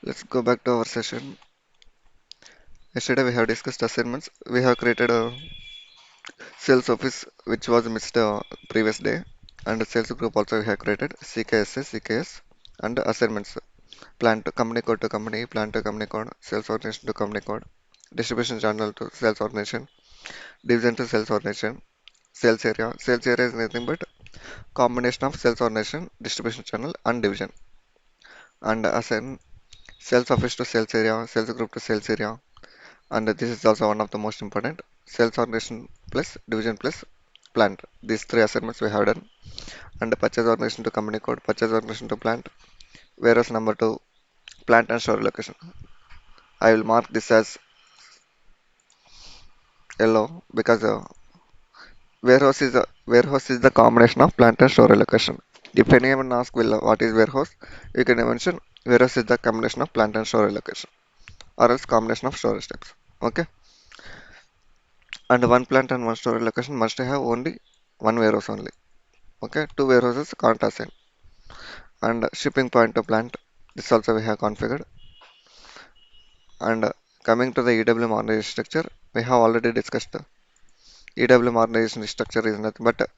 Let's go back to our session. Yesterday we have discussed assignments. We have created a sales office which was missed previous day, and a sales group also we have created CKSS, CKS, and assignments. Plan to company code to company, plan to company code, sales organization to company code, distribution channel to sales organization, division to sales organization, sales area. Sales area is nothing but combination of sales organization, distribution channel, and division. And assign sales office to sales area, sales group to sales area, and this is also one of the most important sales organization plus division plus plant. These three assignments we have done. And the purchase organization to company code, purchase organization to plant, warehouse number to plant and store location. I will mark this as yellow because warehouse is the combination of plant and store location. If anyone asks will what is warehouse, you can mention warehouse is the combination of plant and store location, or else combination of storage types. Okay, and one plant and one storage location must have only one warehouse only. Okay, two warehouses can't assign. And shipping point to plant, this also we have configured. And coming to the EWM organization structure, we have already discussed the EWM organization structure is nothing but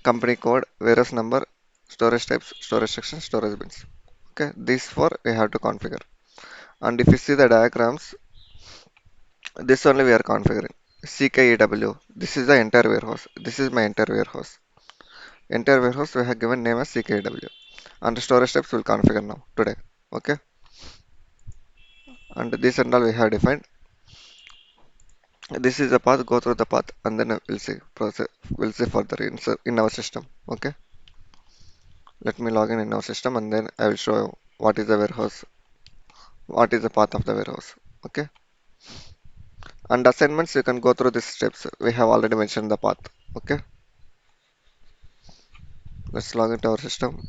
company code, warehouse number, storage types, storage section, storage bins. Okay, these four we have to configure. And if you see the diagrams, this only we are configuring. CKEW, this is the entire warehouse. This is my entire warehouse. Entire warehouse we have given name as CKEW. And the storage types will configure now today. Okay, and this and all we have defined. This is a path, go through the path, and then we'll see process. We'll see further in our system. Okay, let me log in our system, and then I will show you what is the warehouse, what is the path of the warehouse. Okay, and assignments you can go through these steps. We have already mentioned the path. Okay, let's log into our system.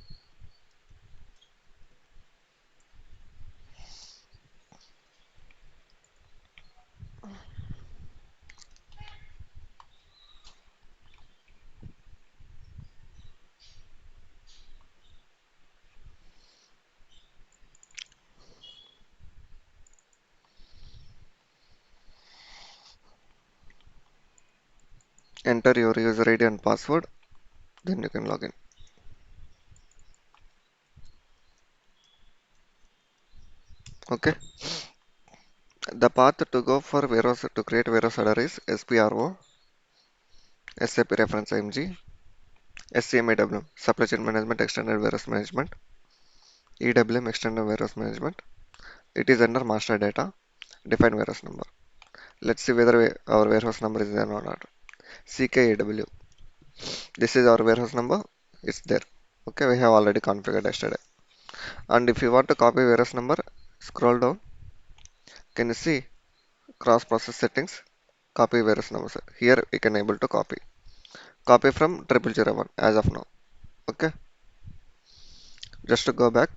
Enter your user ID and password, then you can log in. Okay, the path to go for warehouse to create warehouse order is SPRO, SAP reference IMG, SCMAW, Supply Chain Management Extended Warehouse Management, EWM Extended Warehouse Management. It is under master data, define warehouse number. Let's see whether our warehouse number is there or not. CKAW. This is our warehouse number. It's there. Okay, we have already configured yesterday. And if you want to copy warehouse number, scroll down. Can you see cross process settings? Copy warehouse number. Here we can able to copy. Copy from 0001 as of now. Okay. Just to go back,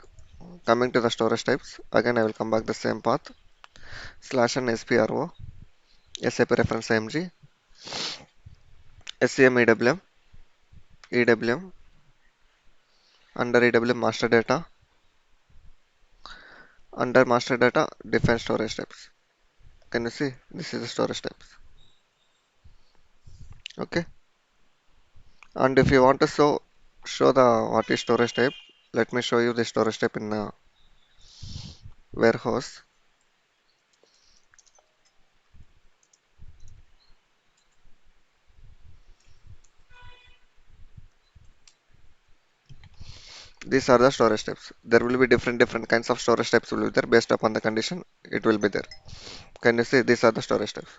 coming to the storage types. Again, I will come back the same path. Slash and SPRO, SAP reference IMG, SCM EWM, under EWM master data, under master data, define storage types. Can you see? This is the storage types. Okay. And if you want to show the what is storage type, let me show you the storage type in warehouse. These are the storage types. There will be different kinds of storage types will be there based upon the condition. It will be there. Can you see? These are the storage types.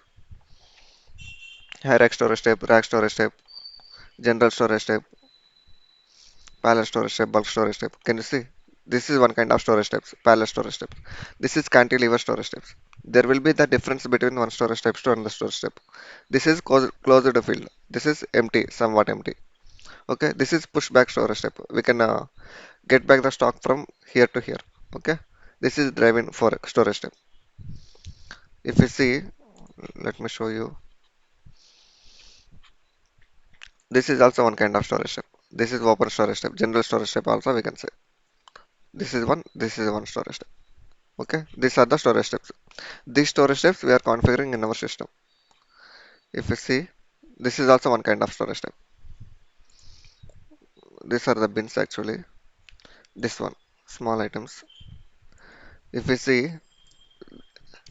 High rack storage type, rack storage type, general storage type, pallet storage type, bulk storage type. Can you see? This is one kind of storage types, pallet storage type. This is cantilever storage types. There will be the difference between one storage types to another storage type. This is closed field. This is empty, somewhat empty. Okay, this is pushback storage type. We can get back the stock from here to here. Okay, this is driven for storage type. If you see, let me show you. This is also one kind of storage type. This is open storage type, general storage type also we can say. This is one storage type. Okay, these are the storage types. These storage types we are configuring in our system. If you see, this is also one kind of storage type. These are the bins actually. This one, small items. If we see,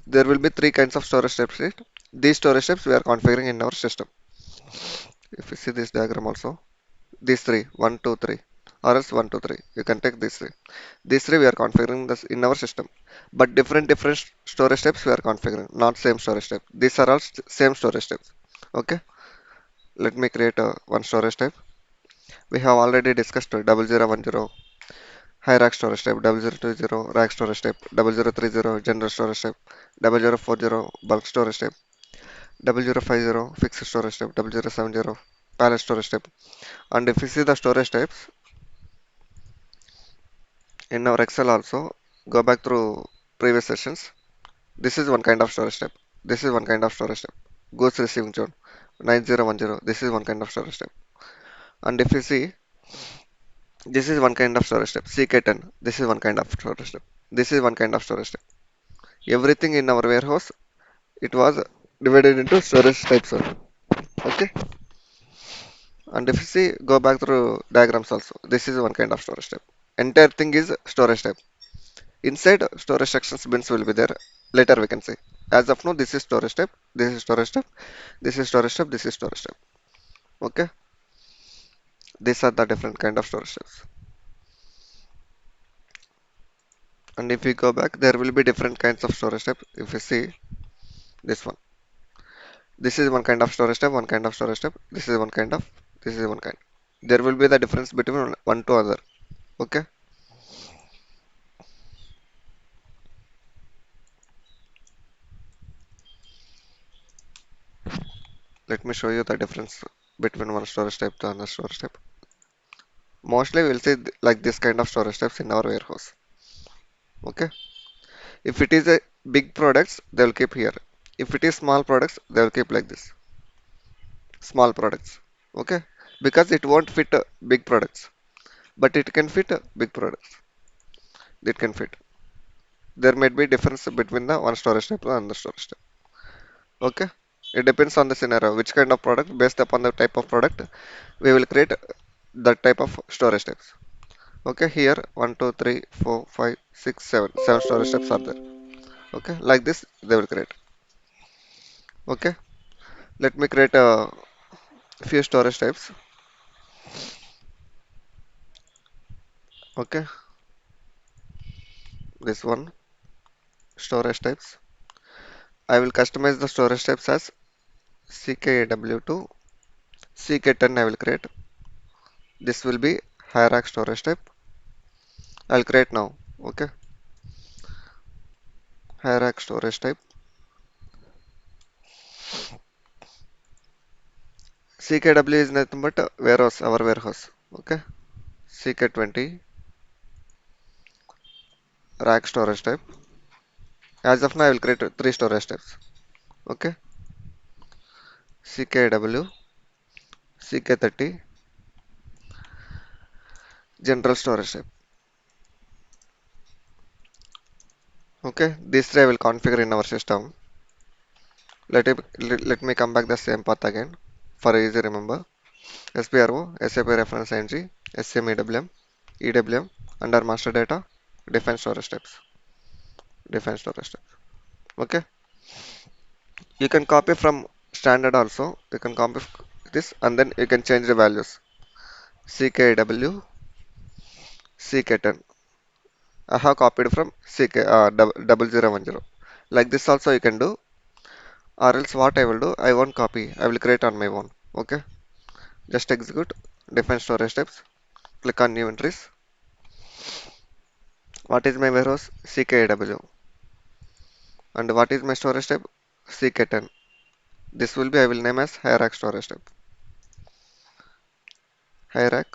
there will be three kinds of storage types. Right? These storage types we are configuring in our system. If you see this diagram also, these three, one, two, three, or else one, two, three. You can take these three. These three we are configuring this in our system, but different storage types we are configuring, not same storage type. These are all same storage types. Okay, let me create a one storage type. We have already discussed 0010 high rack storage type, 0020 rack storage type, 0030 general storage type, 0040 bulk storage type, 0050 fixed storage type, 0070 pallet storage type. And if you see the storage types in our Excel also, go back through previous sessions. This is one kind of storage type. This is one kind of storage type. Goods receiving zone 9010. This is one kind of storage type. And if you see, this is one kind of storage type. CK10. This is one kind of storage type. This is one kind of storage type. Everything in our warehouse, it was divided into storage types only. Okay. And if you see, go back through diagrams also. This is one kind of storage type. Entire thing is storage type. Inside storage sections bins will be there. Later we can see. As of now, this is storage type. This is storage type. This is storage type. This is storage type. Okay. These are the different kind of storage types. And if we go back, there will be different kinds of storage type. If you see this one, this is one kind of storage type, one kind of storage type. This is one kind of, this is one kind. There will be the difference between one to other. Okay. Let me show you the difference between one storage type to another storage type. Mostly we'll see like this kind of storage types in our warehouse. Okay. If it is a big products, they'll keep here. If it is small products, they'll keep like this. Small products. Okay. Because it won't fit big products, but it can fit big products. It can fit. There might be difference between the one storage type and another storage type. Okay. It depends on the scenario, which kind of product. Based upon the type of product, we will create that type of storage types. Okay, here 1, 2, 3, 4, 5, 6, 7. 7 storage types are there. Okay, like this they will create. Okay, let me create a few storage types. Okay, this one storage types. I will customize the storage types as CKW2, CK10 I will create. This will be high rack storage type. I'll create now. Okay, high rack storage type. CKW is nothing but warehouse, our warehouse. Okay, CK20 rack storage type. As of now, I will create three storage types. Okay, CKW, CK30, general storage type. Okay, these three I will configure in our system. Let me come back the same path again for easy remember. SPRO, SAP reference ING, SCM EWM, under master data, define storage types. Define storage types. Okay, you can copy from standard also. You can copy this and then you can change the values. CKW, CK10. I have copied from CK 0010. Like this also you can do, or else what I will do, I won't copy. I will create on my own. Okay, just execute, define storage types, click on new entries. What is my warehouse? CKW. And what is my storage type? CK10. This will be, I will name as hierarch storage type. Hierarch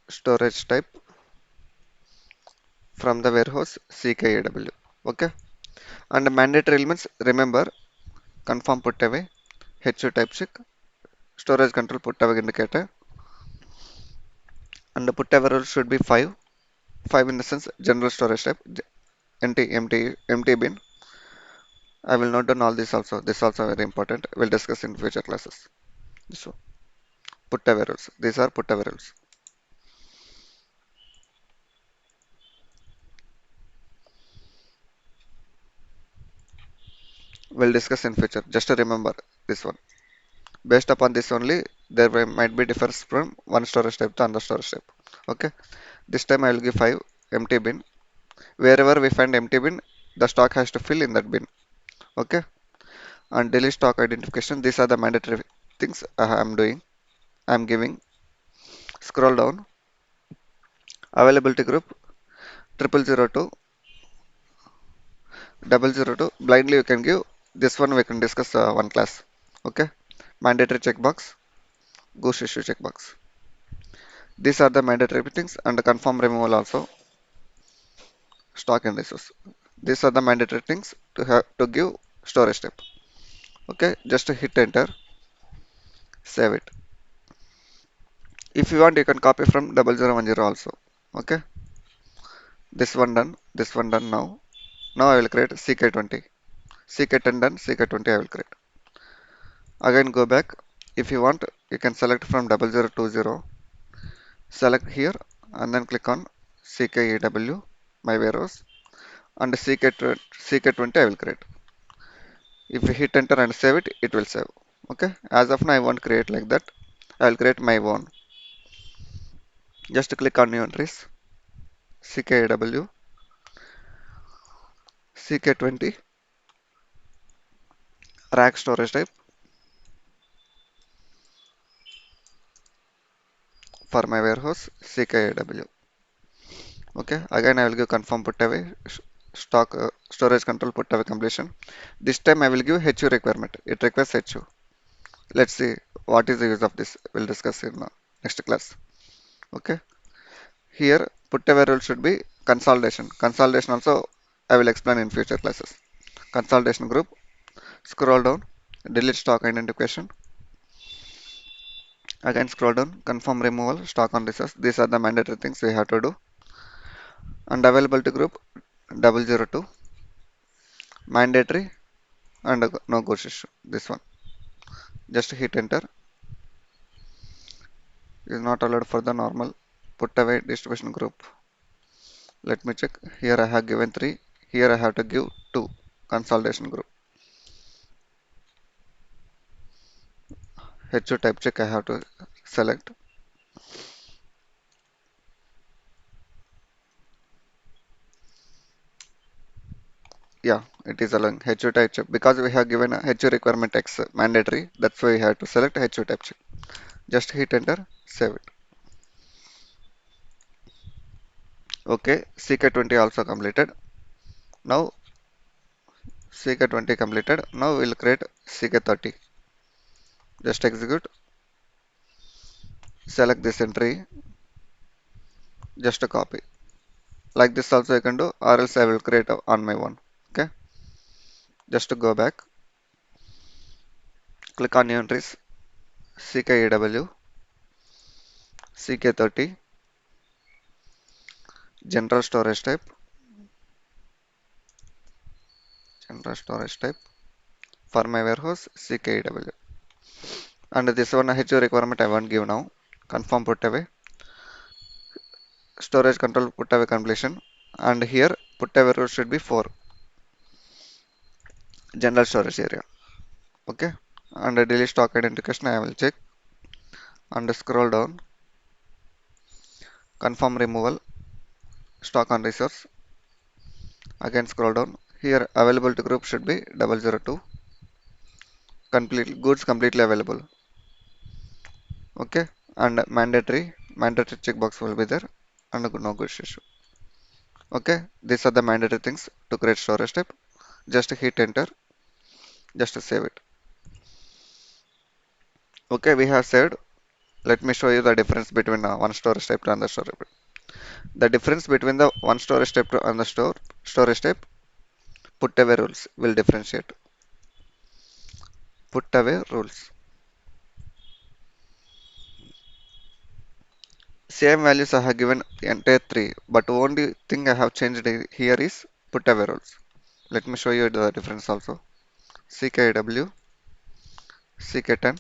storage type from the warehouse CKW. Okay. And mandatory elements, remember, confirm put away, HU type check, storage control put away indicator, and the put away rule should be 5. 5 in the sense general storage type. empty bin. I will note down all this also. This also very important. We'll discuss in future classes. So put away rules. These are put away rules. We'll discuss in future. Just to remember this one. Based upon this only, might be difference from one storage type to another storage type. Okay. This time I will give 5 empty bin. Wherever we find empty bin, the stock has to fill in that bin. Okay. And delete stock identification. These are the mandatory things I am doing. I am giving. Scroll down. Availability group 0002 002. Blindly you can give. This one we can discuss one class. Okay. Mandatory checkbox. Goose issue checkbox. These are the mandatory things and confirm removal also. Stock and resource. These are the mandatory things to have to give storage step. Okay. Just to hit enter. Save it. If you want, you can copy from 0010 also. Okay. This one done. This one done now. Now I will create CK20. CK10 done. CK20 I will create. Again go back. If you want, you can select from 0020. Select here and then click on CKEW, my warehouse, and CK20 I will create. If you hit enter and save it, it will save. Okay. As of now, I won't create like that. I will create my own. Just click on new entries. CKEW, CK20, rack storage type for my warehouse, CKEW. Okay. Again, I will give confirm put away, stock storage control put away completion. This time I will give HU requirement. It requires HU. Let's see what is the use of this. We'll discuss in next class. Okay. Here, put away rule should be consolidation. Consolidation also I will explain in future classes. Consolidation group. Scroll down. Delete stock identification. Again scroll down. Confirm removal. Stock on resource. These are the mandatory things we have to do. And availability group 002. Mandatory and no goods issue. This one. Just hit enter. Is not allowed for the normal. Put away distribution group. Let me check. Here I have given 3. Here I have to give 2. Consolidation group. HO type check I have to select. Yeah, it is allowing HO type check because we have given a HO requirement X mandatory. That's why we have to select HO type check. Just hit enter, save it. Okay, CK20 also completed. Now CK20 completed. Now we'll create CK30. Just execute. Select this entry. Just a copy. Like this also I can do, or else I will create on my own. Okay. Just to go back. Click on new entries. CKEW, CK30, general storage type, general storage type for my warehouse CKEW. And this one HO requirement I won't give now. Confirm put away. Storage control put away completion. And here put away row should be 4. General storage area. Okay. And delete stock identification I will check. And scroll down. Confirm removal. Stock on resource. Again scroll down. Here available to group should be 002. Complete goods completely available. Okay. And mandatory checkbox will be there. And no goods issue. Okay. These are the mandatory things to create storage type. Just hit enter. Just to save it. Okay, we have saved. Let me show you the difference between one storage type to another storage type. The difference between the one storage type to another storage type, put away rules will differentiate. Put away rules. Same values I have given entire 3, but only thing I have changed here is putaway rules. Let me show you the difference also. CKW, CK10.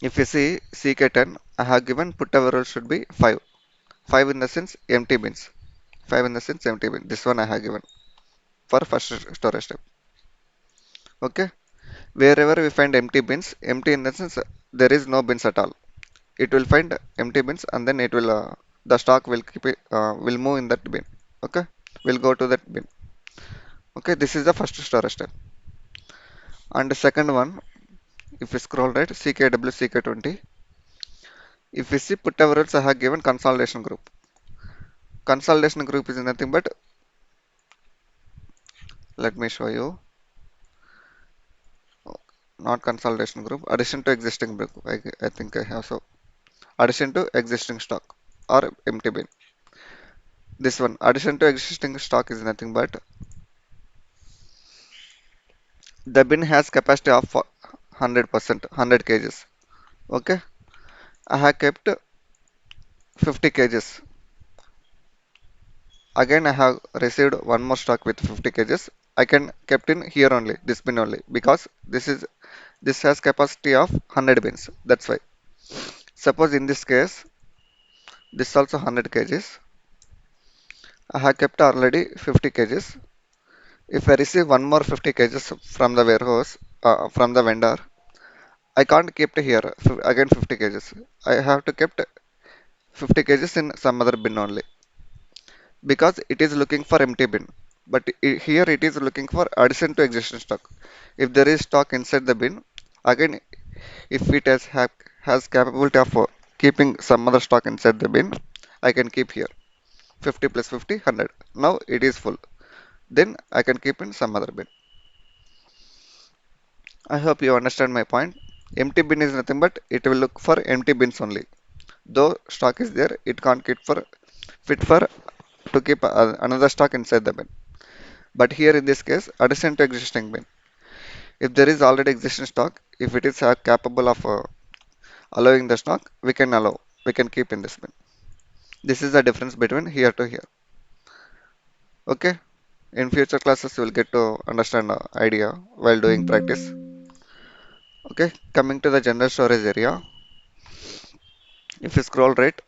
If you see CK10, I have given putaway rule should be 5. 5 in the sense empty bins. 5 in the sense empty bin. This one I have given for first storage step. Okay. Wherever we find empty bins, empty in the sense there is no bins at all. It will find empty bins and then it will the stock will keep it will move in that bin. Okay. Will go to that bin. Okay. This is the first storage step. And the second one, if you scroll right, CKW CK20. If we see put our I have given consolidation group. Consolidation group is nothing but let me show you. Not consolidation group. Addition to existing group. I think I have so. Addition to existing stock or empty bin. This one addition to existing stock is nothing but the bin has capacity of 100%, 100 kgs. Okay, I have kept 50 kgs. Again, I have received one more stock with 50 kgs. I can kept in here only, this bin only, because this has capacity of 100 bins. That's why. Suppose in this case, this also 100 kgs. I have kept already 50 kgs. If I receive one more 50 kgs from the warehouse, from the vendor, I can't keep it here again 50 kgs. I have to keep 50 kgs in some other bin only because it is looking for empty bin. But here it is looking for addition to existing stock. If there is stock inside the bin, again if it has capability of keeping some other stock inside the bin, I can keep here 50 plus 50 100. Now it is full. Then I can keep in some other bin. I hope you understand my point. Empty bin is nothing but it will look for empty bins only. Though stock is there, it can't keep for fit for to keep another stock inside the bin. But here in this case, addition to existing bin. If there is already existing stock, if it is capable of allowing the stock, we can allow. We can keep in this bin. This is the difference between here to here. Okay. In future classes, you will get to understand the idea while doing practice. Okay. Coming to the general storage area. If you scroll right,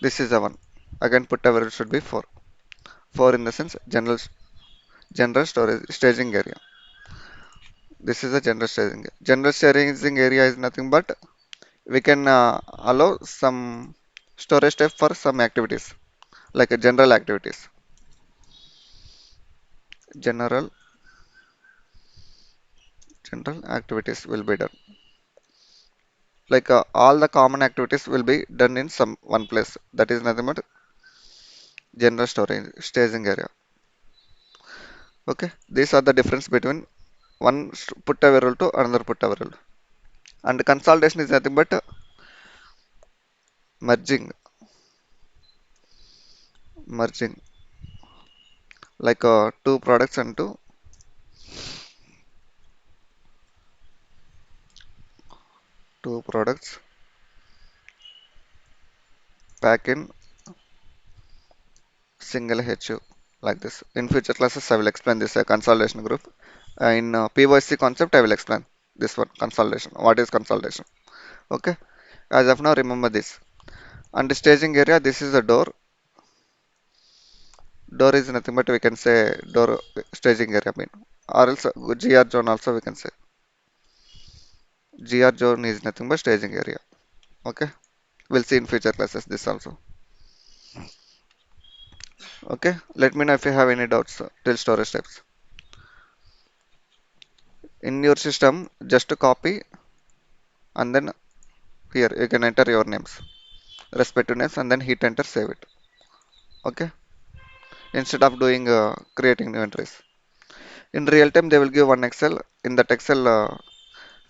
this is the one. Again, put average should be 4. 4 in the sense general storage staging area. This is a general staging. General staging area is nothing but we can allow some storage type for some activities like a general activities. General general activities will be done. Like all the common activities will be done in some one place. That is nothing but general storage staging area. Okay, these are the difference between one put away rule to another put away rule. And consolidation is nothing but merging, merging like two products into two products pack in single HU like this. In future classes, I will explain this consolidation group. In PYC concept, I will explain this one consolidation. What is consolidation? Okay. As of now, remember this. And the staging area, this is the door. Door is nothing but we can say door staging area mean. Or else GR zone also we can say. GR zone is nothing but staging area. Okay. We'll see in future classes this also. Okay. Let me know if you have any doubts till storage steps. In your system, just to copy and then here you can enter your names, respective names, and then hit enter, save it. Okay. Instead of doing creating new entries. In real time, they will give one Excel. In that Excel,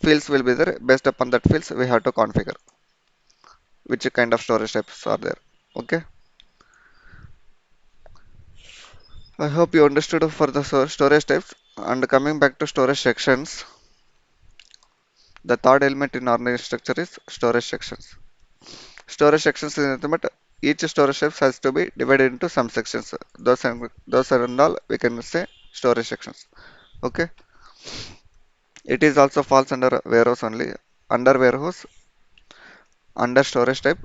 fields will be there. Based upon that fields, we have to configure which kind of storage types are there. Okay. I hope you understood for the storage types. And coming back to storage sections, the third element in organization structure is storage sections. Storage sections is nothing but each storage type has to be divided into some sections. Those are and all we can say storage sections. Okay. It is also falls under warehouse only. Under warehouse, under storage type,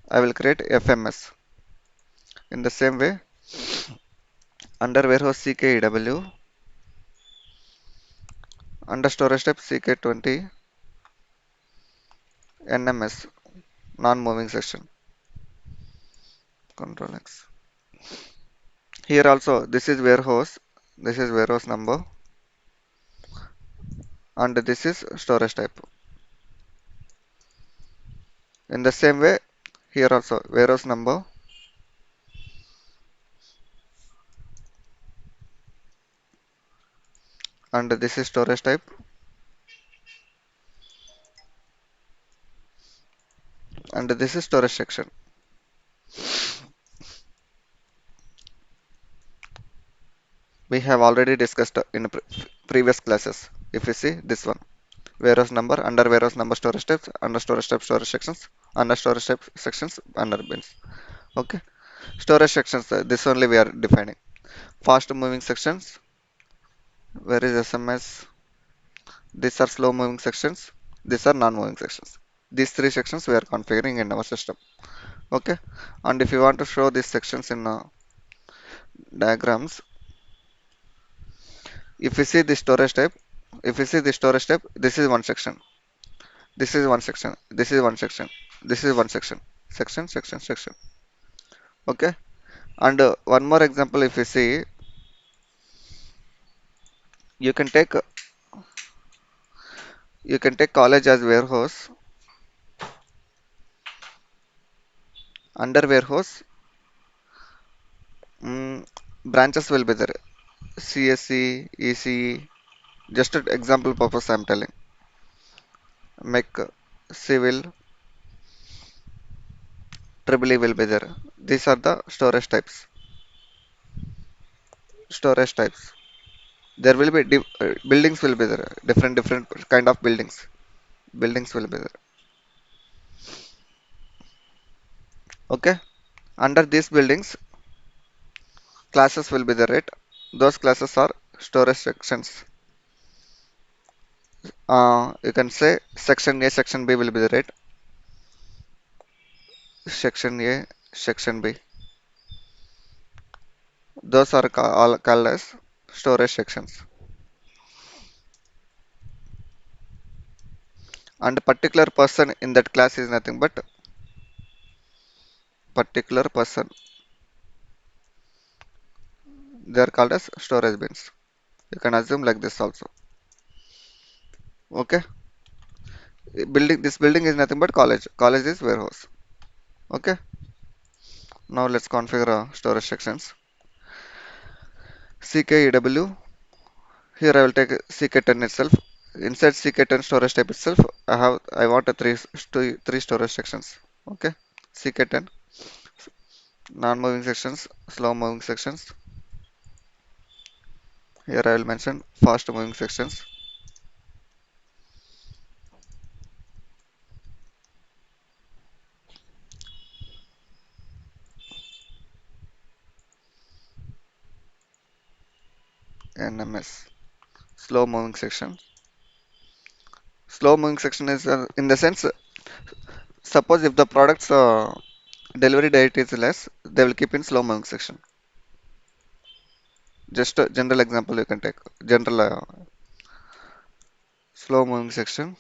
I will create FMS. In the same way, under warehouse CKEW, under storage type CK20, NMS, non-moving section. Control X. Here also, this is warehouse number, and this is storage type. In the same way, here also warehouse number, and this is storage type, and this is storage section. We have already discussed in previous classes. If you see this one, warehouse number, under warehouse number storage types, under storage type storage sections, under storage type sections, under bins. Okay, storage sections. This only we are defining. Fast moving sections. Where is SMS? These are slow moving sections. These are non-moving sections. These three sections we are configuring in our system. Okay, and if you want to show these sections in diagrams, if you see the storage type, if you see the storage type, this is one section. This is one section. This is one section. This is one section. Section, section, section. Okay. And one more example, if you see, you can take college as warehouse. Under warehouse, branches will be there. CSC, ECE. Just an example purpose I'm telling. Make civil, triple E will be there. These are the storage types. Storage types. There will be buildings will be there. Different kind of buildings. Buildings will be there. Okay. Under these buildings, classes will be there, right? Those classes are storage sections. You can say section A, section B will be the right. Section A, section B. Those are all called as storage sections. And particular person in that class is nothing but particular person. They are called as storage bins. You can assume like this also. Okay. Building this building is nothing but college. College is warehouse. Okay. Now let's configure storage sections. CKEW. Here I will take CK10 itself. Inside CK10 storage type itself, I want a three storage sections. Okay. CK10, non-moving sections, slow moving sections. Here I will mention fast moving sections. NMS, slow moving section. Slow moving section is in the sense, suppose if the product's delivery date is less, they will keep in slow moving section. Just a general example you can take. General slow moving section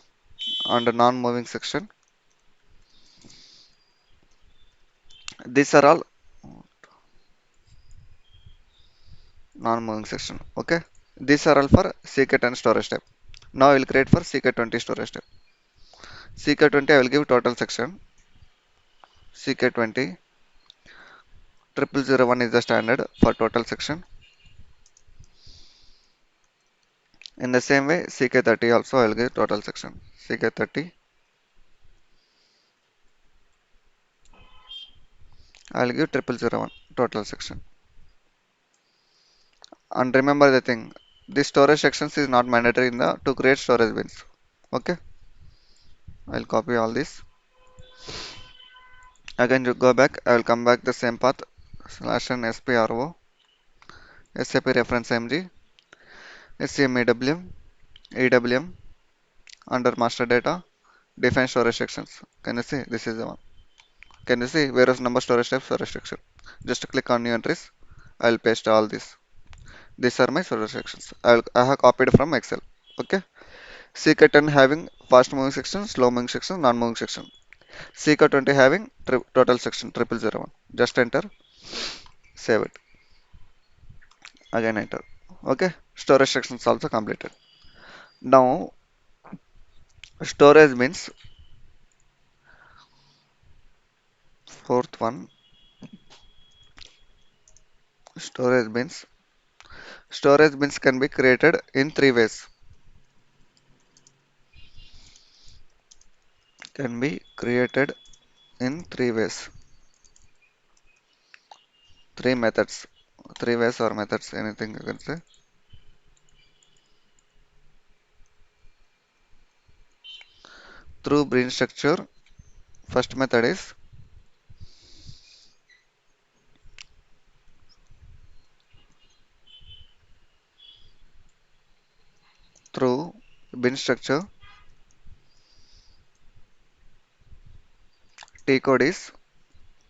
and non-moving section. These are all non-moving section. Okay. These are all for CK10 storage type. Now I will create for CK20 storage type. CK20 I will give total section. CK20 0001 is the standard for total section. In the same way, CK30 also I will give total section. CK30 I will give 0001 total section. And remember the thing, this storage sections is not mandatory in the to create storage bins. Okay, I'll copy all this. Again, you go back. I will come back the same path. Slash n spro SAP reference MG SCM EWM under master data define storage sections. Can you see? This is the one. Can you see various number storage type storage section? Just click on new entries. I will paste all this. These are my storage sections. I have copied from Excel. Okay. CK10 having fast moving section, slow moving section, non moving section. CK20 having total section 0001. Just enter, save it. Again enter. Okay. Storage sections also completed. Now storage means fourth one. Storage means storage bins can be created in three ways. Can be created in three ways. Three methods. Three ways or methods. Anything you can say. Through bin structure. First method is through bin structure. T code is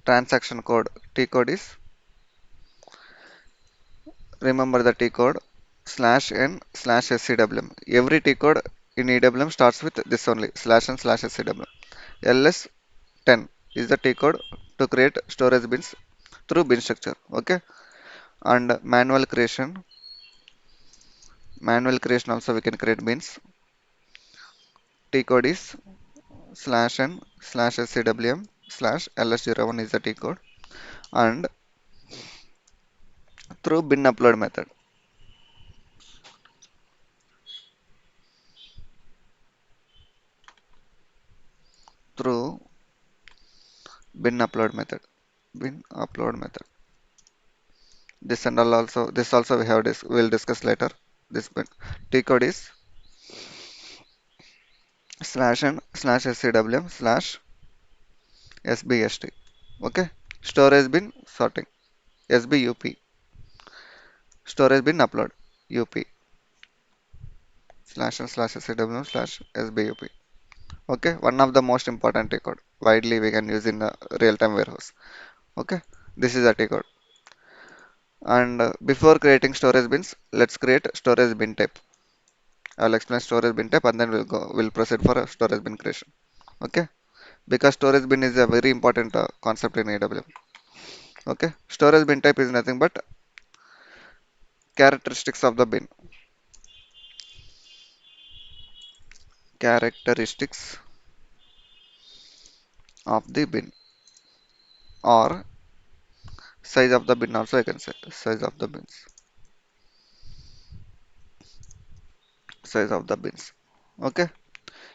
transaction code. T code is remember the T code slash n slash scwm. Every T code in EWM starts with this only slash n slash scwm. ls10 is the T code to create storage bins through bin structure. Okay, and manual creation also we can create bins. T code is slash n slash scwm slash ls01 is the T code, and through bin upload method. Through bin upload method. Bin upload method. This also we have we'll discuss later. This bin T code is slash n slash scwm slash sbst. Okay. Storage bin sorting sbup. Storage bin upload up slash n slash scwm slash sbup. Okay. One of the most important T code widely we can use in the real-time warehouse. Okay. This is a T code. And before creating storage bins, let's create storage bin type. I'll explain storage bin type and then we'll proceed for a storage bin creation. Okay, because storage bin is a very important concept in AWM. Okay, storage bin type is nothing but characteristics of the bin. Characteristics of the bin or size of the bin also I can say size of the bins. Size of the bins. Okay,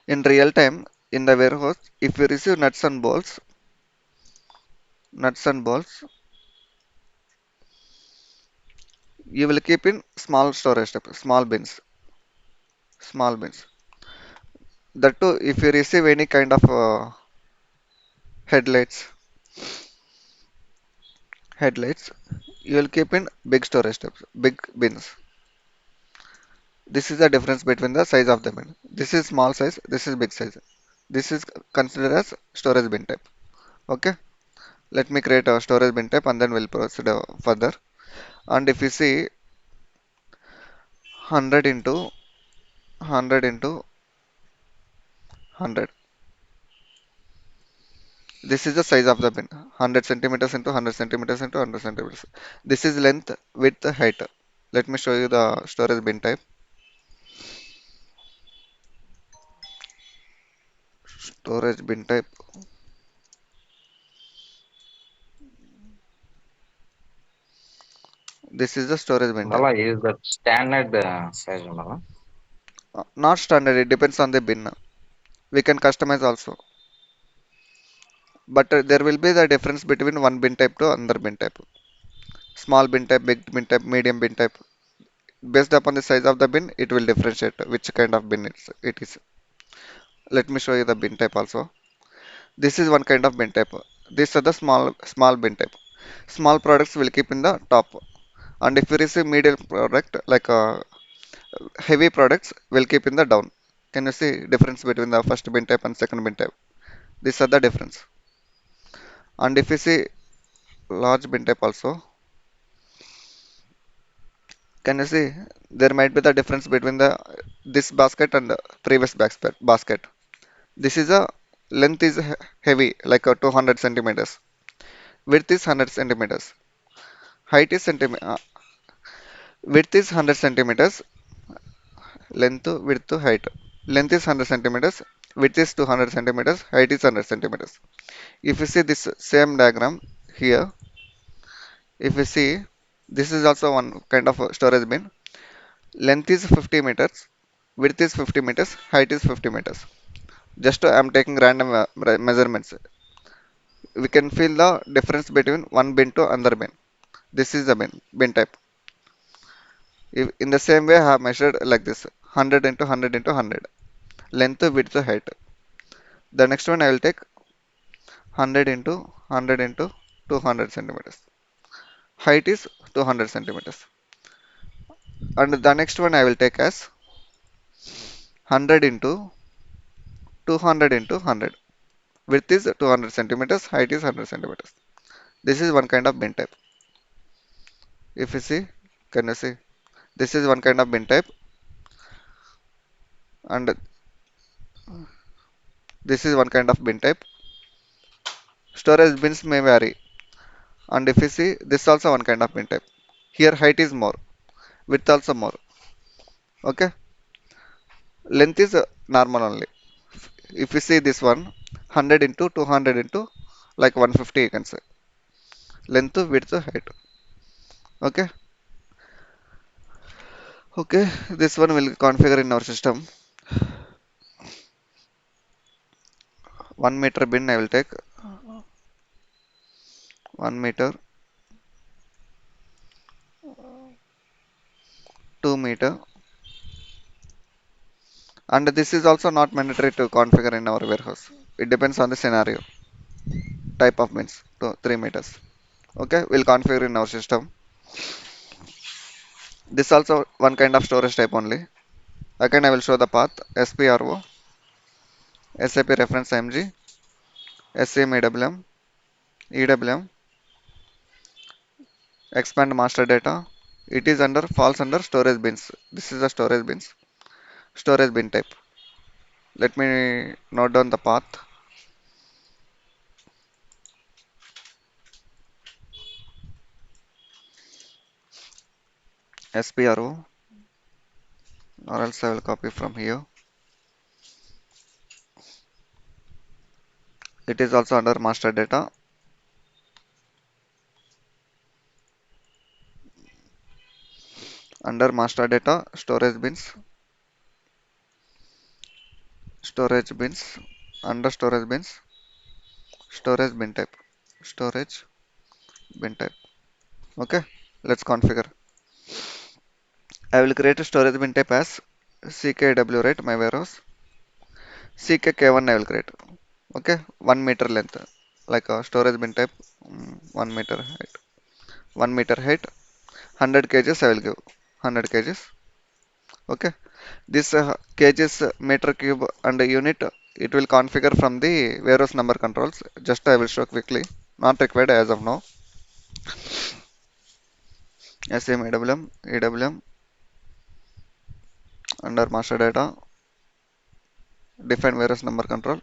in real time in the warehouse, if you receive nuts and bolts, you will keep in small storage type, small bins. That too, if you receive any kind of headlights, headlights, you will keep in big storage types, big bins. This is the difference between the size of the bin. This is small size, this is big size. This is considered as storage bin type. Okay, let me create a storage bin type and then we'll proceed further. And if you see 100 into 100 into 100, this is the size of the bin. 100 centimeters into 100 centimeters into 100 centimeters. This is length, width, height. Let me show you the storage bin type. Storage bin type. This is the storage bin type. Mala, is that standard size, Mala? Not standard, it depends on the bin. We can customize also. But there will be the difference between one bin type to another bin type. Small bin type, big bin type, medium bin type. Based upon the size of the bin, it will differentiate which kind of bin it is. Let me show you the bin type also. This is one kind of bin type. These are the small bin type. Small products will keep in the top. And if you receive medium product like heavy products will keep in the down. Can you see difference between the first bin type and second bin type? These are the difference. And if you see large bin type also, can you see there might be the difference between the this basket and the previous basket. This is a length is heavy like 200 centimeters. Width is 100 centimeters. Height is width is 100 centimeters. Length, width, height. Length is 100 centimeters. Width is 200 centimeters. Height is 100 centimeters. If you see this same diagram here, if you see this is also one kind of a storage bin. Length is 50 meters. Width is 50 meters. Height is 50 meters. Just I am taking random measurements. We can feel the difference between one bin to another bin. This is the bin type. If, in the same way, I have measured like this 100 into 100 into 100. Length, width, height. The next one I will take 100 into 100 into 200 centimeters. Height is 200 centimeters. And the next one I will take as 100 into 200 into 100. Width is 200 centimeters. Height is 100 centimeters. This is one kind of bin type. If you see, can you see? This is one kind of bin type. And this is one kind of bin type. Storage bins may vary. And if you see, this is also one kind of bin type. Here height is more, width also more. Okay, length is normal only. If you see this one, 100 into 200 into like 150 you can say. Length, width, height. Okay, okay. This one will configure in our system. 1 meter bin I will take. 1 meter, 2 meter, and this is also not mandatory to configure in our warehouse. It depends on the scenario, type of bins. 3 meters. Okay, we'll configure in our system. This also one kind of storage type only. Again, I will show the path SPRO, SAP reference IMG, SCM EWM, EWM, expand master data. It is under falls under storage bins. This is the storage bin type. Let me note down the path. SPRO, or else I will copy from here. It is also under master data. Under master data, storage bins, under storage bin type, storage bin type. Okay, let's configure. I will create a storage bin type as CKW, right? My warehouse. CKK1 I will create. Okay, 1 meter length, like a storage bin type, 1 meter height. 1 meter height, 100 kgs I will give. 100 kgs. Okay, this kgs, meter cube, and unit it will configure from the warehouse number controls. Just I will show quickly. Not required as of now. SAM EWM under master data, define warehouse number control.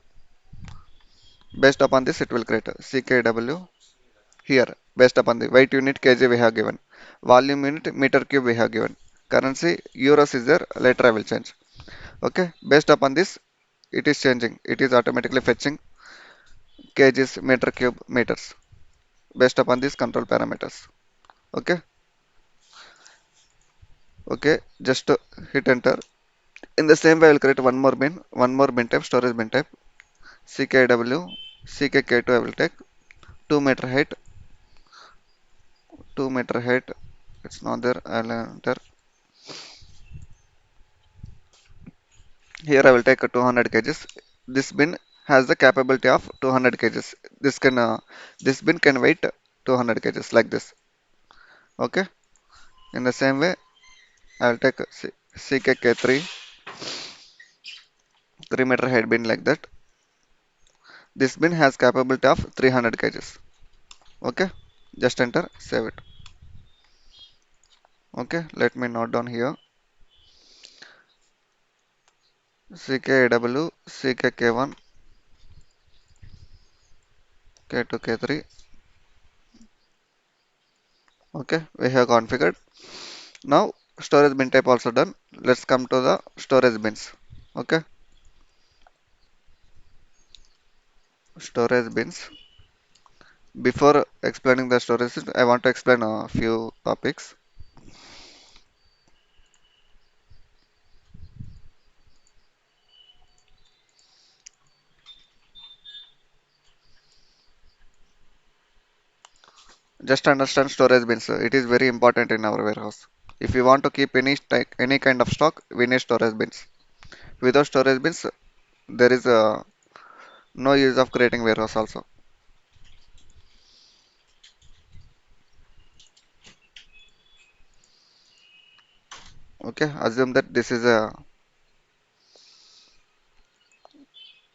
Based upon this, it will create a CKW here. Based upon the weight unit kg we have given, volume unit meter cube we have given. Currency euros is there. Later I will change. Okay. Based upon this, it is changing. It is automatically fetching kgs, meter cube, meters. Based upon these control parameters. Okay. Okay. Just hit enter. In the same way, I will create one more bin type, storage bin type. CKW, CKK2 I will take. 2 meter height, 2 meter height. It's not there. I will enter. Here I will take a 200 kgs. This bin has the capability of 200 kgs. This bin can weight 200 kgs like this. Okay. In the same way, I'll take CKK3 3-meter head bin like that. This bin has capability of 300 kgs. Okay. Just enter, save it. Okay. Let me note down here. CKAW, CKK1, K2, K3. Okay. We have configured. Now storage bin type also done. Let's come to the storage bins. Okay. Storage bins. Before explaining the storage, I want to explain a few topics. Just understand storage bins. It is very important in our warehouse. If you want to keep any kind of stock, we need storage bins. Without storage bins, there is no use of creating warehouse also. Okay, assume that this is a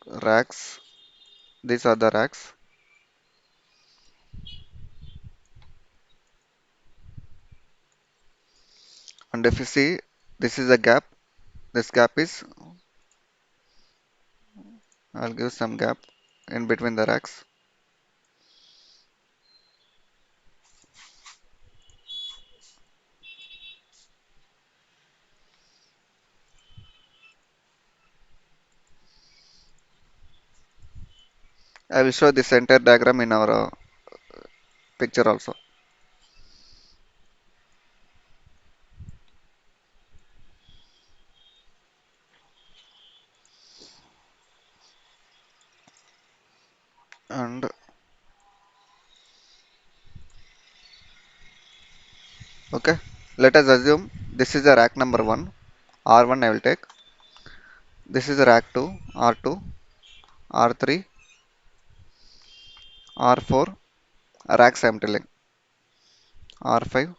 racks. These are the racks. And if you see, this is a gap. This gap is, I'll give some gap in between the racks. I will show this entire diagram in our picture also. And okay, let us assume this is a rack number 1. R1 I will take. This is rack 2, R2, R3, R4, racks I am telling. R5,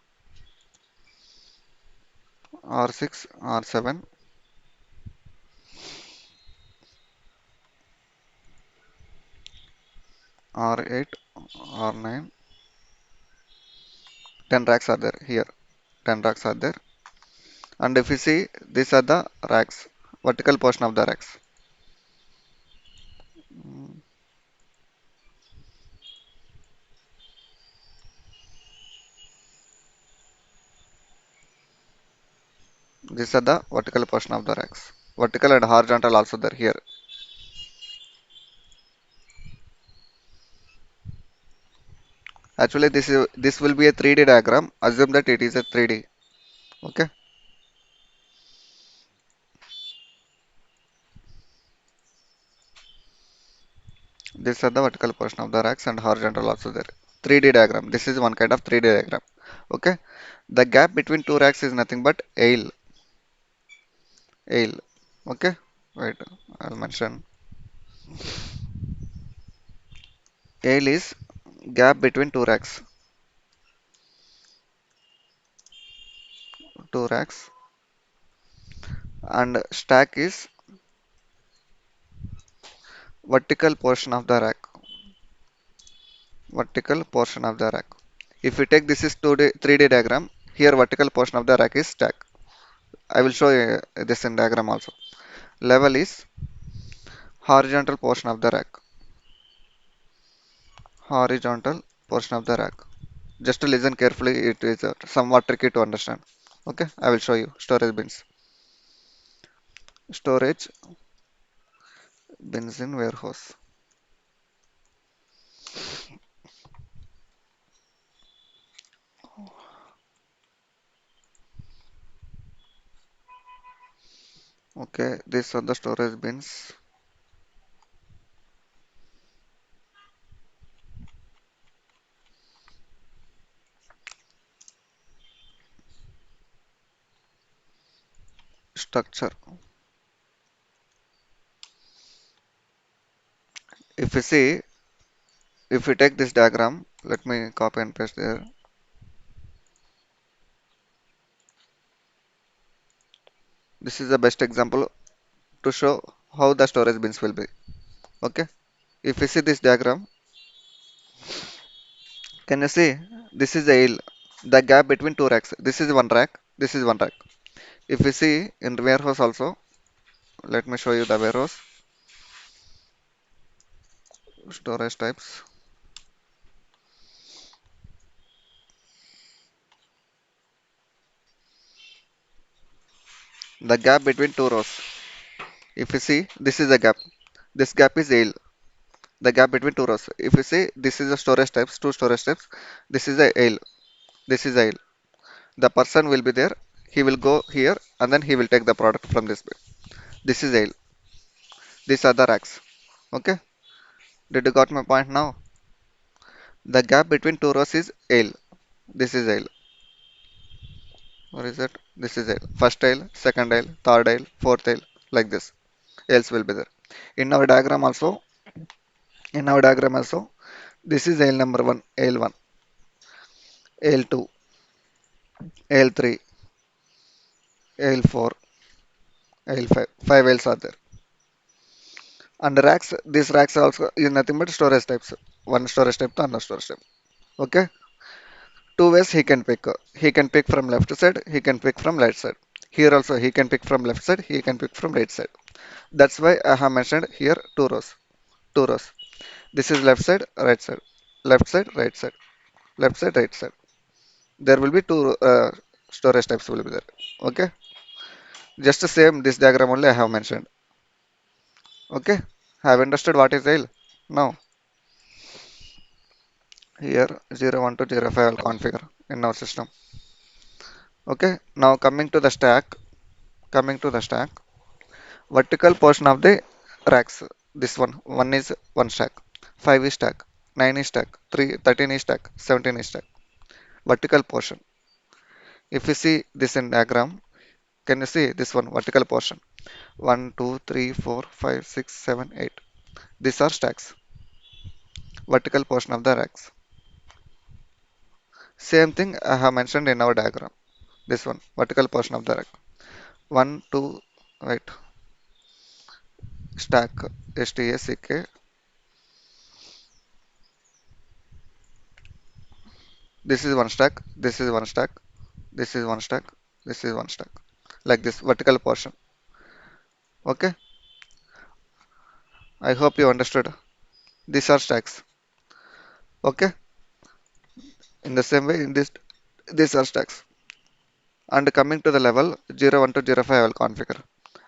R6, R7, R8, R9. 10 racks are there here. 10 racks are there. And if you see, these are the racks, vertical portion of the racks. Mm, these are the vertical portion of the racks. Vertical and horizontal also there here. Actually, this will be a 3D diagram. Assume that it is a 3D. Okay. These are the vertical portion of the racks and horizontal also there. 3D diagram. This is one kind of 3D diagram. Okay. The gap between two racks is nothing but ale. Ale. Okay. Wait. I'll mention. Ale is gap between two racks. Two racks. And stack is vertical portion of the rack. Vertical portion of the rack. If we take this is 2D, 3D diagram, here vertical portion of the rack is stack. I will show you this in diagram also. Level is horizontal portion of the rack. Horizontal portion of the rack. Just to listen carefully, it is somewhat tricky to understand. Okay, I will show you storage bins. Storage bins in warehouse. Okay, these are the storage bins. Structure. If you see, if we take this diagram, let me copy and paste there. This is the best example to show how the storage bins will be. Okay. If you see this diagram, can you see this is the aisle, the gap between two racks. This is one rack. This is one rack. If you see in warehouse also, let me show you the warehouse storage types. The gap between two rows. If you see, this is the gap. This gap is aisle. The gap between two rows. If you see, this is the storage types, two storage types. This is the aisle. This is the aisle. The person will be there. He will go here and then he will take the product from this bin. This is aisle. These are the racks. Okay. Did you got my point now? The gap between two rows is aisle. This is aisle. What is it? This is aisle. First aisle, second aisle, third aisle, fourth aisle. Like this. Aisles will be there. In our diagram also, in our diagram also, this is aisle number one, aisle one, aisle two, aisle three, aisle four, aisle five. Five aisles are there. And racks, these racks also is nothing but storage types. One storage type to another storage type. Okay. Two ways he can pick. He can pick from left side, he can pick from right side. Here also he can pick from left side, he can pick from right side. That's why I have mentioned here two rows. Two rows. This is left side, right side. Left side, right side. Left side, right side. There will be two storage types will be there. Okay. Just the same this diagram only I have mentioned. Okay. Have understood what is L? Now here 01 to 05 I will configure in our system. Okay. Now coming to the stack. Coming to the stack. Vertical portion of the racks. This one is one stack, 5 is stack, 9 is stack, 13 is stack, 17 is stack. Vertical portion. If you see this in diagram, can you see this one vertical portion? 1, 2, 3, 4, 5, 6, 7, 8. These are stacks. Vertical portion of the racks. Same thing I have mentioned in our diagram. This one vertical portion of the rack. 1, 2, wait, stack, STACK. This is one stack. This is one stack. This is one stack. This is one stack. Like this vertical portion. Okay. I hope you understood. These are stacks. Okay. In the same way, in this, these are stacks. And coming to the level 01 to 05, I will configure.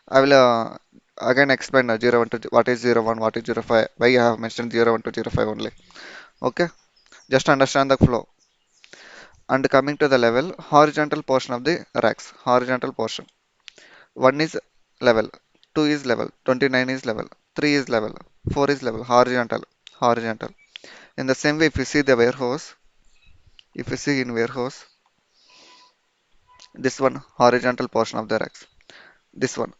I will again explain 01 to what is 01, what is 05, why I have mentioned 01 to 05 only. Okay. Just understand the flow. And coming to the level, horizontal portion of the racks. Horizontal portion. 1 is level, 2 is level, 29 is level, 3 is level, 4 is level, horizontal, horizontal. In the same way, if you see the warehouse, if you see in warehouse, this one horizontal portion of the racks, this one,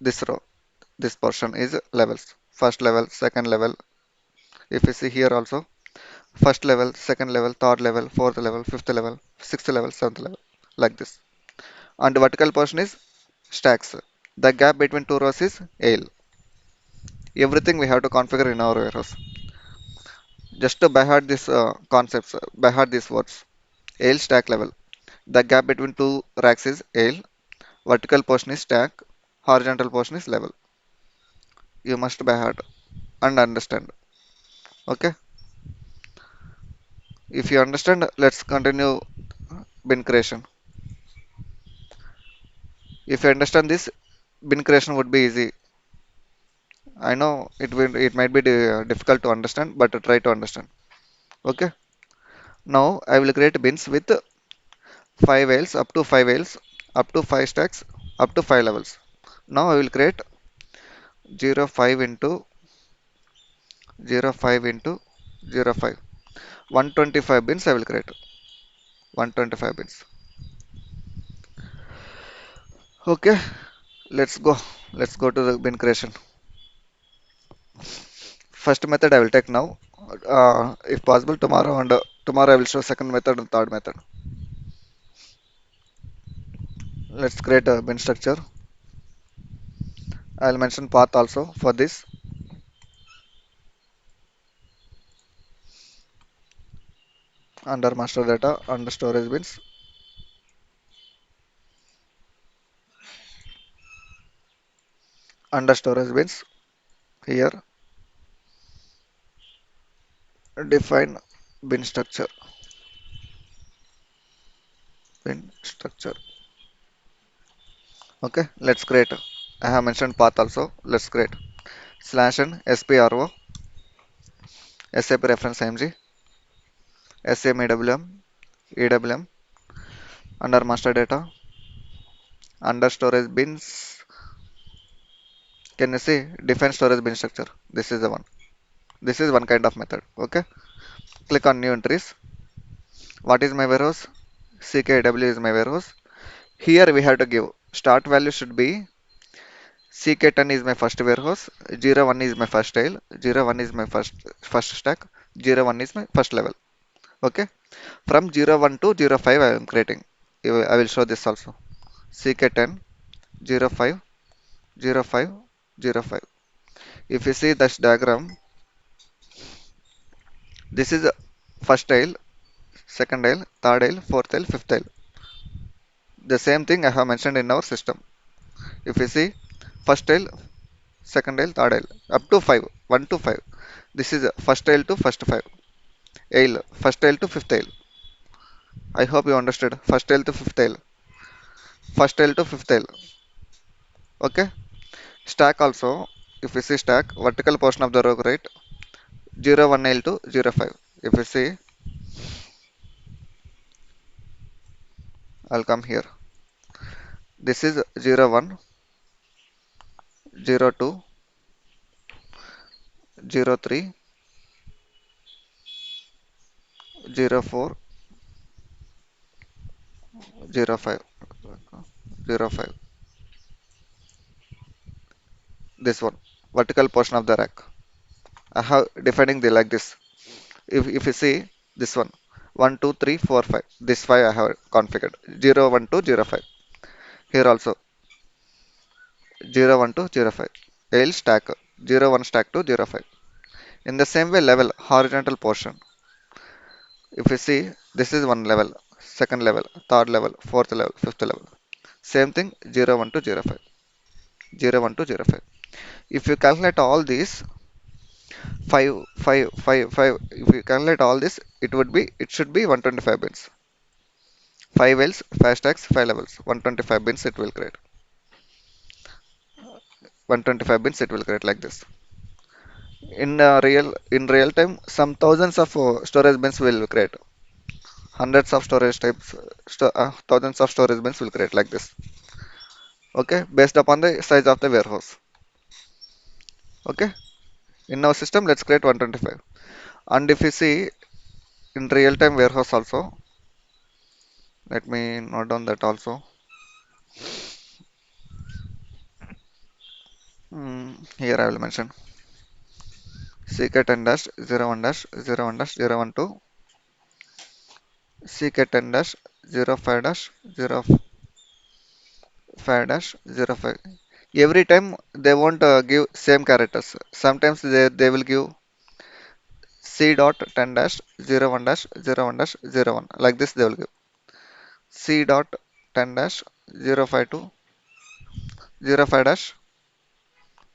this row, this portion is levels. First level, second level. If you see here also, first level, second level, third level, fourth level, fifth level, sixth level, seventh level, like this. And the vertical portion is stacks. The gap between two rows is ale. Everything we have to configure in our warehouse. Just to by heart these concepts, by heart these words. Ale stack level. The gap between two racks is ale. Vertical portion is stack. Horizontal portion is level. You must by heart and understand. Okay. If you understand, let's continue bin creation. If you understand this, bin creation would be easy. I know it might be difficult to understand, but try to understand. Okay. Now I will create bins with 5 aisles, up to 5 aisles, up to 5 stacks, up to 5 levels. Now I will create 0 5 into 0 5 into 0 5. 125 bins I will create. 125 bins. Okay, let's go. Let's go to the bin creation. First method I will take now. If possible, tomorrow and tomorrow I will show second method and third method. Let's create a bin structure. I will mention path also for this. Under master data, under storage bins, under storage bins. Here, define bin structure. Bin structure. Okay, let's create. I have mentioned path also. Let's create slash n spro sap reference img sam ewm under master data under storage bins. Can you see define storage bin structure? This is the one. This is one kind of method. Okay, click on new entries. What is my warehouse? CKW is my warehouse. Here we have to give start value should be CK10 is my first warehouse, 01 is my first tile, 01 is my first stack, 01 is my first level. Okay, from 01 to 05 I am creating. I will show this also. CK10, 05, 05, 05. If you see this diagram, this is first tile, second tile, third tile, fourth tile, fifth tile. The same thing I have mentioned in our system. If you see first tile, second tile, third tile, up to 5, 1 to 5. This is first tile to first 5. Ale, first tile to fifth tile. I hope you understood. First tile to fifth tile. First tile to fifth tile. Okay. Stack also. If you see stack, vertical portion of the row, right? 01 L to 05. If you see, I'll come here. This is 01, 02, 03, 04, 05, 05. This one. Vertical portion of the rack. I have defining the like this. If you see this one. 1, 2, 3, 4, 5. This 5 I have configured. 01 to 05. Here also 01 to 05. L stack 01 stack to 05. In the same way, level horizontal portion. If you see, this is one level, second level, third level, fourth level, fifth level. Same thing 01 to 05. 01 to 05. If you calculate all these 5, 5, 5, 5, if you calculate all this, it should be 125 bins. 5 L's, 5 stacks, 5 levels. 125 bins it will create. 125 bins it will create like this. In real time, some thousands of storage bins will create. Hundreds of storage types, thousands of storage bins will create like this. Okay, based upon the size of the warehouse. Okay, in our system, let's create 125. And if you see in real time warehouse also, let me note down that also. Here I will mention CK10 dash 01 dash 01 dash 012, CK10 dash 05 dash 05 dash 05. Every time they won't give same characters. Sometimes they will give C dot 10 dash 01 dash 01 dash 01. Like this they will give. C dot 10 dash 052 05 dash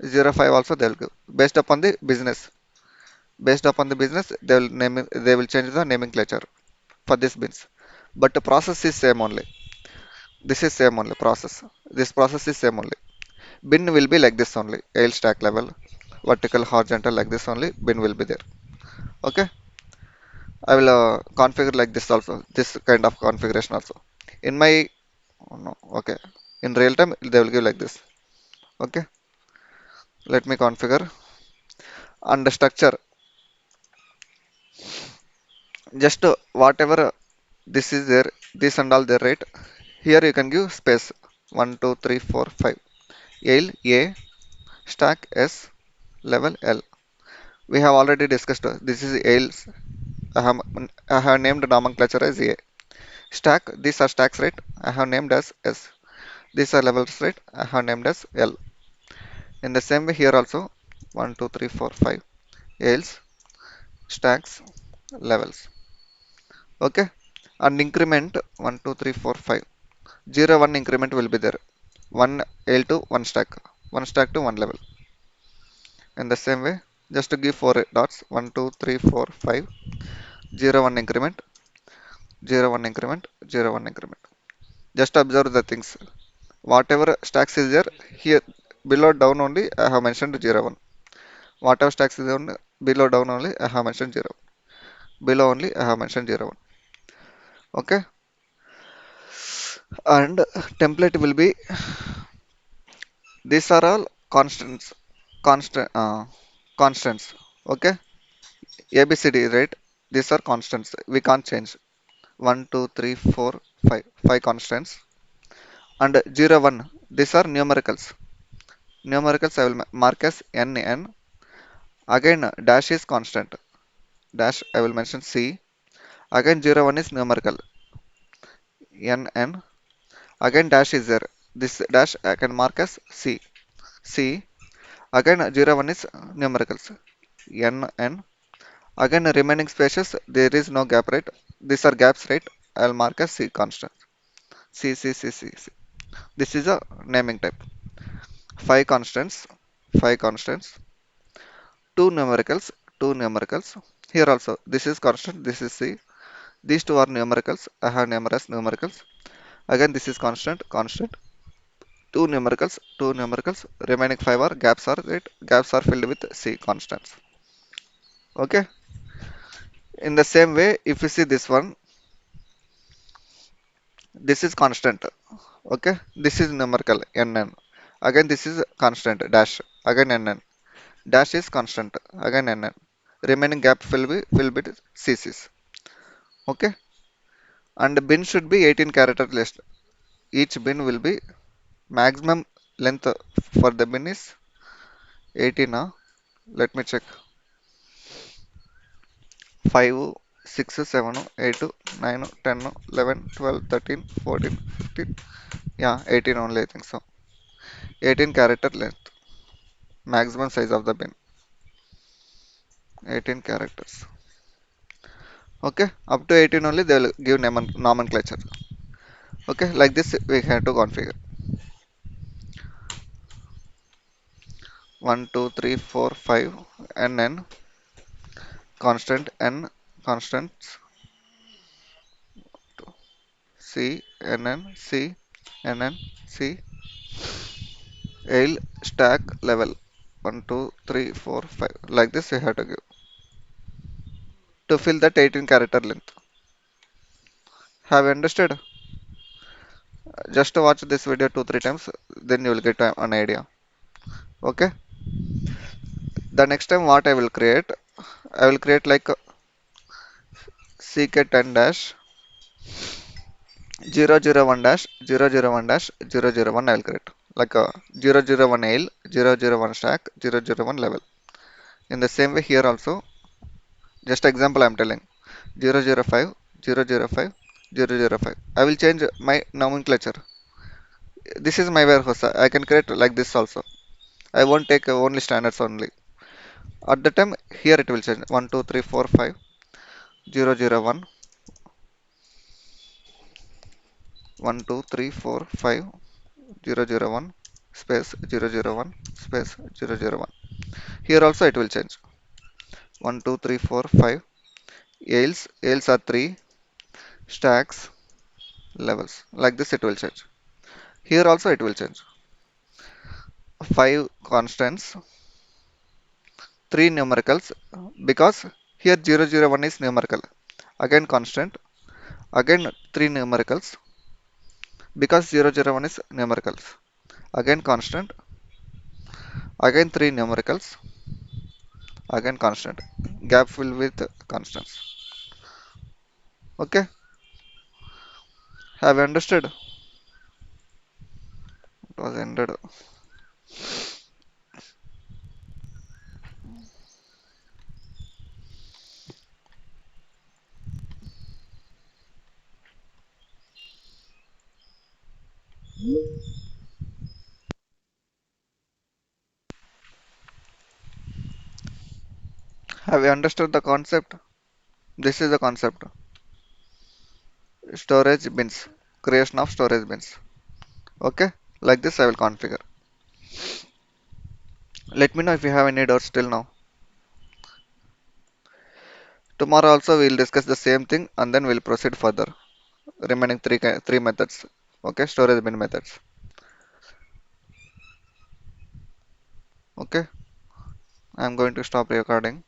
05 also they will give. Based upon the business, they will change the nomenclature for this bins. But the process is same only. This is same only process. This process is same only. Bin will be like this only. L stack level, vertical, horizontal like this only. Bin will be there. Okay. I will configure like this also. This kind of configuration also. In my oh no, okay. In real time, they will give like this. Okay. Let me configure. And the structure, just whatever this is there, this and all there, right? Here you can give space. 1, 2, 3, 4, 5. L, A, stack, S, level, L. We have already discussed this is Yale's. I have named nomenclature as A. Stack, these are stacks, right? I have named as S. These are levels, right? I have named as L. In the same way here also, 1, 2, 3, 4, 5. Yale's, stacks, levels. Okay? And increment 1, 2, 3, 4, 5. 0, 1 increment will be there. 1 L to 1 stack. 1 stack to 1 level. In the same way, just to give 4 dots 1, 2, 3, 4, 5. 0, 1 increment, 0, 1 increment, 0, 1 increment. Just observe the things. Whatever stacks is there, here below down only I have mentioned 0, 1. Whatever stacks is on below down only I have mentioned 0. Below only I have mentioned 0, 1. Okay? And template will be, these are all constants. Constant, constants. Okay? ABCD, right? These are constants. We can't change. 1, 2, 3, 4, 5. 5 constants. And 0, 1. These are numericals. Numericals I will mark as n. Again, dash is constant. Dash I will mention C. Again, 0, 1 is numerical. n. Again, dash is there. This dash I can mark as C. C. Again, 0, 1 is numericals. N. Again, remaining spaces, there is no gap, right? These are gaps, right? I'll mark as C constant. C. This is a naming type. Five constants. Five constants. Two numericals. Two numericals. Here also, this is constant. This is C. These two are numericals. I have named as numericals. Again, this is constant. Two numericals, two numericals. Remaining five are gaps are right. Gaps are filled with C constants. Okay. In the same way, if you see this one, this is constant. Okay. This is numerical nn. Again, this is constant dash. Again nn. Dash is constant. Again nn. Remaining gap filled with CCs. Okay. And the bin should be 18 character list. Each bin will be maximum length for the bin is 18. Let me check. 5, 6, 7, 8, 9, 10, 11, 12, 13, 14, 15. Yeah, 18 only, I think so. 18 character length. Maximum size of the bin. 18 characters. Okay, up to 18 only they will give nomenclature. Okay, like this we have to configure. 1, 2, 3, 4, 5, nn, constant n, constants, c, nn, c, L, stack, level. 1, 2, 3, 4, 5. Like this we have to give. To fill that 18 character length. Have you understood? Just to watch this video 2 3 times, then you will get an idea. Okay. The next time what I will create like ck10 dash 001 dash 001 dash 001. I will create like a 001 ale 001 stack 001 level. In the same way here also, just example I am telling 005 005 005. I will change my nomenclature. This is my warehouse. I can create like this also. I won't take only standards only. At the time here it will change 1 2 3 4 5 001 1 2 3 4 5 001 space 001 space 001. Here also it will change 1 2 3 4 5 ales are 3 stacks levels. Like this it will change. Here also it will change 5 constants, 3 numericals, because here 001 is numerical. Again constant, again 3 numericals, because 001 is numericals. Again constant, again 3 numericals, again constant. Gap fill with constants. Okay, have you understood? It was ended. Have you understood the concept? This is the concept. Storage bins. Creation of storage bins. Okay? Like this I will configure. Let me know if you have any doubts till now. Tomorrow also we will discuss the same thing and then we'll proceed further. Remaining three methods. Okay? Storage bin methods. Okay? I'm going to stop recording.